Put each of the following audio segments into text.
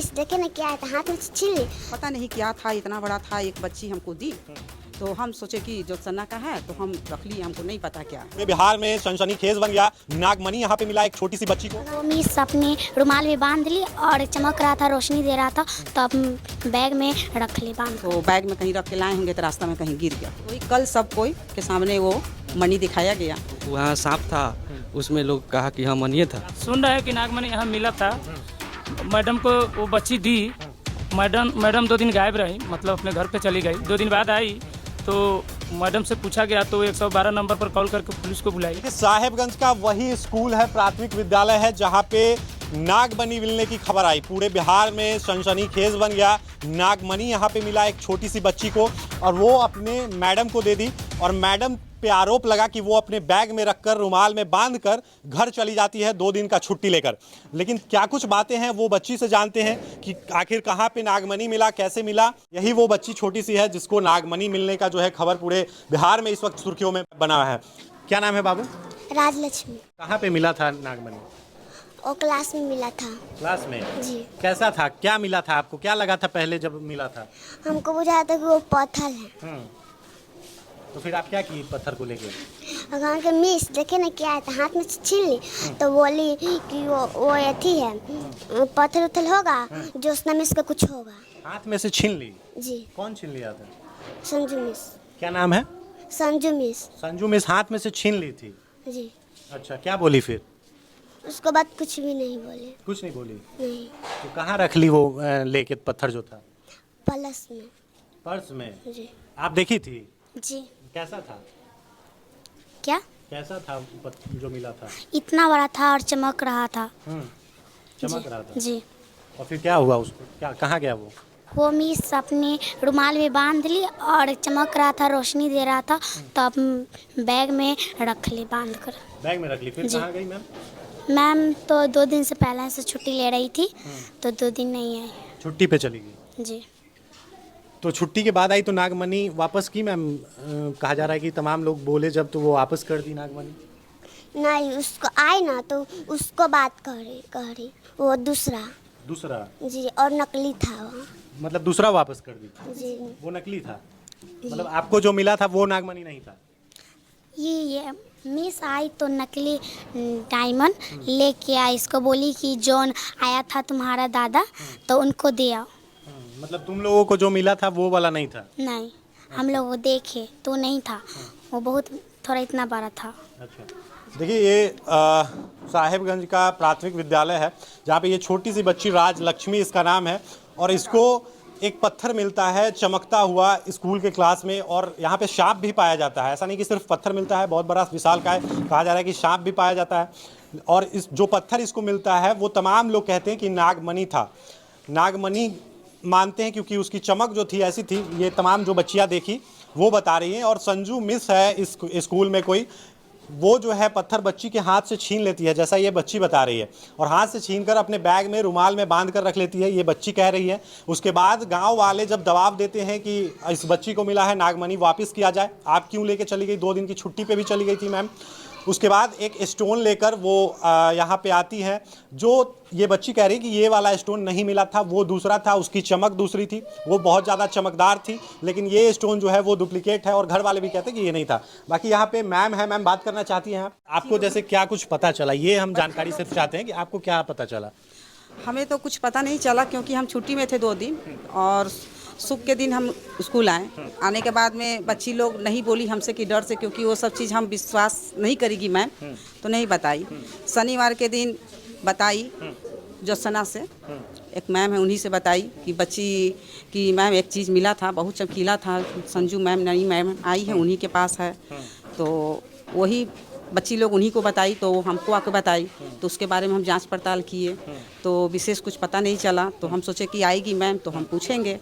Miss देखे ना क्या था, हाथ में छीन ली। पता नहीं क्या था, इतना बड़ा था, एक बच्ची हमको दी तो हम सोचे कि जो सन्ना का है तो हम रख लिए, हमको नहीं पता क्या है। बिहार में सनसनीखेज बन गया। नागमणि यहाँ पे मिला एक छोटी सी बच्ची को। वो मिस अपने रुमाल में बांध ली और चमक रहा था, रोशनी दे रहा था, तो अब बैग में रख ली बांध। तो बैग में कहीं रख के लाए होंगे तो रास्ता में कहीं गिर गया। कोई कल सब कोई के सामने वो मणि दिखाया गया। वहाँ सांप था, उसमें लोग कहा कि हाँ मनिए था। सुन रहे हैं कि नागमणि यहाँ मिला था। मैडम को वो बच्ची दी। मैडम 2 दिन गायब रही, मतलब अपने घर पे चली गई। 2 दिन बाद आई तो मैडम से पूछा गया तो 112 नंबर पर कॉल करके पुलिस को बुलाई। साहेबगंज का वही स्कूल है, प्राथमिक विद्यालय है, जहाँ पे नागमणि मिलने की खबर आई। पूरे बिहार में सनसनीखेज बन गया। नागमणि यहाँ पे मिला एक छोटी सी बच्ची को और वो अपने मैडम को दे दी और मैडम पे आरोप लगा कि वो अपने बैग में रखकर रुमाल में बांधकर घर चली जाती है 2 दिन का छुट्टी लेकर। लेकिन क्या कुछ बातें हैं वो बच्ची से जानते हैं कि आखिर कहाँ पे नागमणि मिला, कैसे मिला। यही वो बच्ची छोटी सी है जिसको नागमणि मिलने का जो है खबर पूरे बिहार में इस वक्त सुर्खियों में बना है। क्या नाम है बाबू? राजलक्ष्मी। कहाँ पे मिला था नागमणि? वो क्लास में मिला था। क्लास में? जी। कैसा था, क्या मिला था आपको, क्या लगा था पहले जब मिला था? हमको बुझाया था कि वो पत्थर है। तो फिर आप क्या किए पत्थर को लेके? कहा कि मिस देखे ना क्या था, हाथ में छीन ली। तो बोली कि वो अथी है, पत्थर उथल होगा जो उसने मिस का कुछ होगा। हाथ में से छीन ली? जी। कौन छीन लिया था? संजू मिस। क्या नाम है? संजू मिस। संजू मिस हाथ में से छीन ली थी? जी। अच्छा, क्या बोली फिर? उसको बाद कुछ भी नहीं बोले। कुछ नहीं बोली? नहीं। तो कहाँ रख ली वो लेके पत्थर जो था? पर्स में। पर्स में? जी। आप देखी थी? जी। कैसा था? क्या? कैसा था जो मिला था? इतना बड़ा था और चमक रहा था। चमक रहा था? जी। और फिर क्या हुआ उसको, क्या कहाँ गया वो? वो मिस अपने रुमाल में बांध ली और चमक रहा था, रोशनी दे रहा था, तो अब बैग में रख ली बांध कर। बैग में रख ली। फिर जी। कहाँ गई मैम? मैम तो 2 दिन से पहले से छुट्टी ले रही थी, तो 2 दिन नहीं आई। छुट्टी पे चली गई? जी। तो छुट्टी के बाद आई तो नागमणि वापस की मैम? कहा जा रहा है कि तमाम लोग बोले जब तो वो वापस कर दी नागमणि। नहीं, उसको आई ना तो उसको बात कह रही वो दूसरा। जी, और नकली था वो। मतलब दूसरा वापस कर दी? जी। वो नकली था? मतलब आपको जो मिला था वो नागमणि नहीं था? ये मिस आई तो नकली डायमंड लेके आई, इसको बोली कि जॉन आया था तुम्हारा दादा तो उनको दे आओ। मतलब तुम लोगों को जो मिला था वो वाला नहीं था? नहीं, हम लोग वो देखे तो नहीं था, वो बहुत थोड़ा इतना बड़ा था। अच्छा, देखिए ये साहेबगंज का प्राथमिक विद्यालय है जहाँ पे ये छोटी सी बच्ची राजलक्ष्मी इसका नाम है और इसको एक पत्थर मिलता है चमकता हुआ स्कूल के क्लास में और यहाँ पे सांप भी पाया जाता है। ऐसा नहीं कि सिर्फ पत्थर मिलता है, बहुत बड़ा विशाल का है, कहा जा रहा है कि सांप भी पाया जाता है। और इस जो पत्थर इसको मिलता है वो तमाम लोग कहते हैं कि नागमणि था। नागमणि मानते हैं क्योंकि उसकी चमक जो थी ऐसी थी, ये तमाम जो बच्चियाँ देखी वो बता रही हैं। और संजू मिस है इस स्कूल में कोई, वो जो है पत्थर बच्ची के हाथ से छीन लेती है जैसा ये बच्ची बता रही है और हाथ से छीनकर अपने बैग में रुमाल में बांध कर रख लेती है, ये बच्ची कह रही है। उसके बाद गांव वाले जब दबाव देते हैं कि इस बच्ची को मिला है नागमणि, वापस किया जाए, आप क्यों लेके चली गई? 2 दिन की छुट्टी पे भी चली गई थी मैम। उसके बाद एक स्टोन लेकर वो यहाँ पे आती है, जो ये बच्ची कह रही कि ये वाला स्टोन नहीं मिला था, वो दूसरा था, उसकी चमक दूसरी थी, वो बहुत ज़्यादा चमकदार थी, लेकिन ये स्टोन जो है वो डुप्लीकेट है और घर वाले भी कहते हैं कि ये नहीं था। बाकी यहाँ पे मैम है, मैम बात करना चाहती हैं। आपको जैसे क्या कुछ पता चला, ये हम जानकारी सिर्फ चाहते हैं कि आपको क्या पता चला? हमें तो कुछ पता नहीं चला क्योंकि हम छुट्टी में थे 2 दिन और सुख के दिन हम स्कूल आए। आने के बाद में बच्ची लोग नहीं बोली हमसे कि डर से, क्योंकि वो सब चीज़ हम विश्वास नहीं करेगी मैम, तो नहीं बताई। शनिवार के दिन बताई जोसना से, एक मैम है, उन्हीं से बताई कि बच्ची की मैम एक चीज़ मिला था, बहुत चमकीला था। संजू मैम नई मैम आई है, उन्हीं के पास है, तो वही बच्ची लोग उन्हीं को बताई, तो हमको आके बताई, तो उसके बारे में हम जांच पड़ताल किए, तो विशेष कुछ पता नहीं चला। तो हम सोचे कि आएगी मैम तो हम पूछेंगे,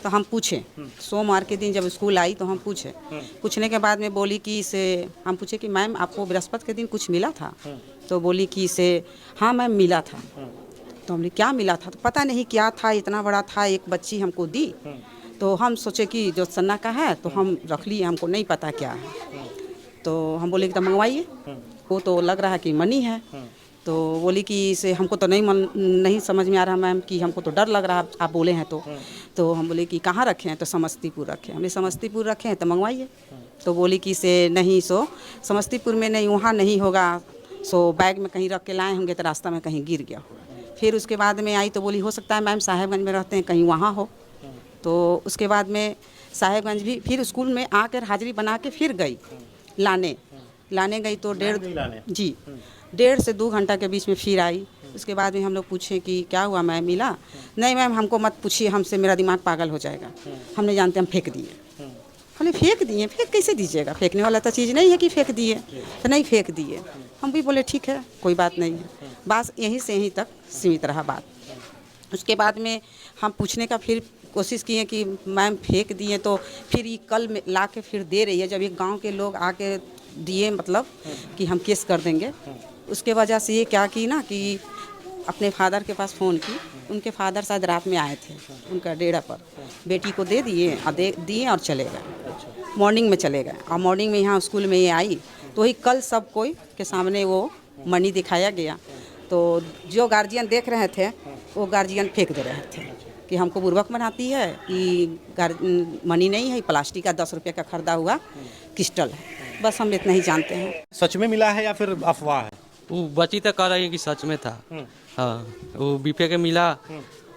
तो हम पूछे। सोमवार के दिन जब स्कूल आई तो हम पूछे, पूछने के बाद में बोली कि इसे, हम पूछे कि मैम आपको बृहस्पति के दिन कुछ मिला था? तो बोली कि इसे हाँ मैम मिला था। तो हमने क्या मिला था? तो पता नहीं क्या था, इतना बड़ा था, एक बच्ची हमको दी, तो हम सोचे कि जो सन्ना का है तो हम रख लिए, हमको नहीं पता क्या है। तो हम बोले कि तब मंगवाइए, वो तो लग रहा है कि मनी है। तो बोली कि इसे हमको तो नहीं समझ में आ रहा मैम, कि हमको तो डर लग रहा, आप बोले हैं तो हम बोले कि कहाँ रखे हैं, तो समस्तीपुर रखे हैं। हमने समस्तीपुर रखे हैं तो मंगवाइए। तो बोली कि इसे नहीं, सो समस्तीपुर में नहीं, वहाँ नहीं होगा, सो बैग में कहीं रख के लाए होंगे तो रास्ता में कहीं गिर गया होगा। फिर उसके बाद में आई तो बोली हो सकता है मैम साहेबगंज में रहते हैं, कहीं वहाँ हो। तो उसके बाद में साहेबगंज भी फिर स्कूल में आकर हाजिरी बना के फिर गई लाने गई तो 1.5 से 2 घंटा के बीच में फिर आई। उसके बाद में हम लोग पूछे कि क्या हुआ मैम, मिला? नहीं मैम हमको मत पूछिए, हमसे मेरा दिमाग पागल हो जाएगा, हम नहीं जानते, हम फेंक दिए। हमने फेंक दिए? फेंक कैसे दीजिएगा, फेंकने वाला तो चीज़ नहीं है कि फेंक दिए, तो नहीं फेंक दिए। हम भी बोले ठीक है कोई बात नहीं है, बस यहीं से यहीं तक सीमित रहा बात। उसके बाद में हम पूछने का फिर कोशिश किए कि मैम फेंक दिए, तो फिर ये कल में ला के फिर दे रही है। जब ये गांव के लोग आके दिए, मतलब कि हम केस कर देंगे, उसके वजह से ये क्या की ना कि अपने फादर के पास फ़ोन की। उनके फादर शायद रात में आए थे उनका डेरा पर, बेटी को दे दिए और चले गए, मॉर्निंग में चले गए। और मॉर्निंग में यहाँ स्कूल में ये आई तो वही कल सब कोई के सामने वो मनी दिखाया गया। तो जो गार्जियन देख रहे थे वो गार्जियन फेंक दे रहे थे कि हमको बुर्बक बनाती है, ये मनी नहीं है, प्लास्टिक का 10 रुपये का खरीदा हुआ क्रिस्टल है। बस हम इतना ही जानते हैं। सच में मिला है या फिर अफवाह है? वो बची तो कह रही है कि सच में था। हाँ, वो बीपे के मिला,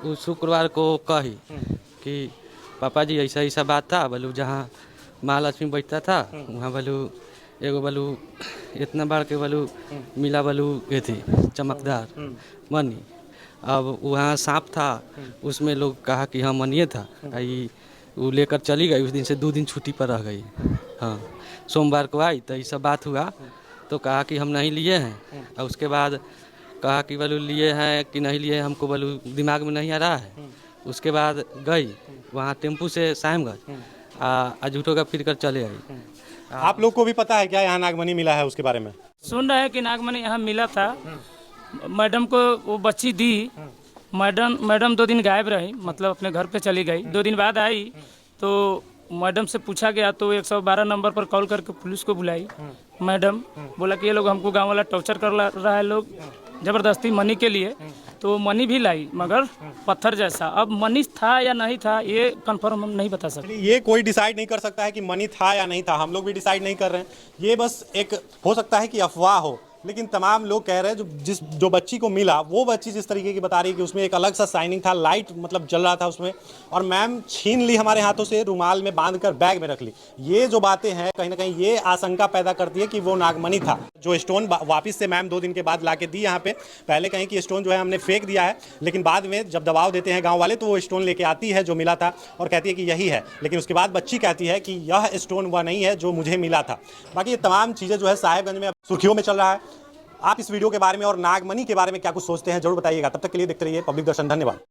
वो शुक्रवार को कही कि पापा जी ऐसा ऐसा बात था, बोलू जहाँ महालक्ष्मी बैठता था वहाँ बोलू एगो बोलू इतना बार के बोलू मिला, बोलू ये थी चमकदार मनी। अब वहाँ सांप था, उसमें लोग कहा कि हाँ मनिए था, वो लेकर चली गई। उस दिन से 2 दिन छुट्टी पर रह गई। हाँ, सोमवार को आई तो ये सब बात हुआ, तो कहा कि हम नहीं लिए हैं। और उसके बाद कहा कि बोलू लिए हैं कि नहीं लिए, हमको बोलू दिमाग में नहीं आ रहा है। उसके बाद गई वहाँ टेम्पू से साहेबगंज झूठो का फिर कर चले आई। आप लोग को भी पता है क्या यहाँ नागमणि मिला है, उसके बारे में सुन रहे हैं कि नागमणि यहाँ मिला था। मैडम को वो बच्ची दी, मैडम 2 दिन गायब रही, मतलब अपने घर पे चली गई। 2 दिन बाद आई तो मैडम से पूछा गया तो 112 नंबर पर कॉल करके पुलिस को बुलाई। मैडम बोला कि ये लोग हमको गांव वाला टॉर्चर कर रहा है लोग ज़बरदस्ती मनी के लिए। तो मनी भी लाई मगर पत्थर जैसा। अब मनी था या नहीं था ये कंफर्म हम नहीं बता सकते। ये कोई डिसाइड नहीं कर सकता है कि मनी था या नहीं था, हम लोग भी डिसाइड नहीं कर रहे हैं। ये बस एक हो सकता है कि अफवाह हो, लेकिन तमाम लोग कह रहे हैं जो बच्ची को मिला वो बच्ची जिस तरीके की बता रही है कि उसमें एक अलग सा शाइनिंग था, लाइट मतलब जल रहा था उसमें, और मैम छीन ली हमारे हाथों से, रुमाल में बांधकर बैग में रख ली। ये जो बातें हैं कहीं ना कहीं ये आशंका पैदा करती है कि वो नागमणि था। जो स्टोन वापस से मैम 2 दिन के बाद ला के दी यहाँ पे, पहले कहीं कि स्टोन जो है हमने फेंक दिया है, लेकिन बाद में जब दबाव देते हैं गाँव वाले तो वो स्टोन लेके आती है जो मिला था और कहती है कि यही है। लेकिन उसके बाद बच्ची कहती है कि यह स्टोन वह नहीं है जो मुझे मिला था। बाकी ये तमाम चीज़ें जो है साहेबगंज में सुर्खियों में चल रहा है। आप इस वीडियो के बारे में और नागमणि के बारे में क्या कुछ सोचते हैं जरूर बताइएगा। तब तक के लिए देखते रहिए पब्लिक दर्शन। धन्यवाद।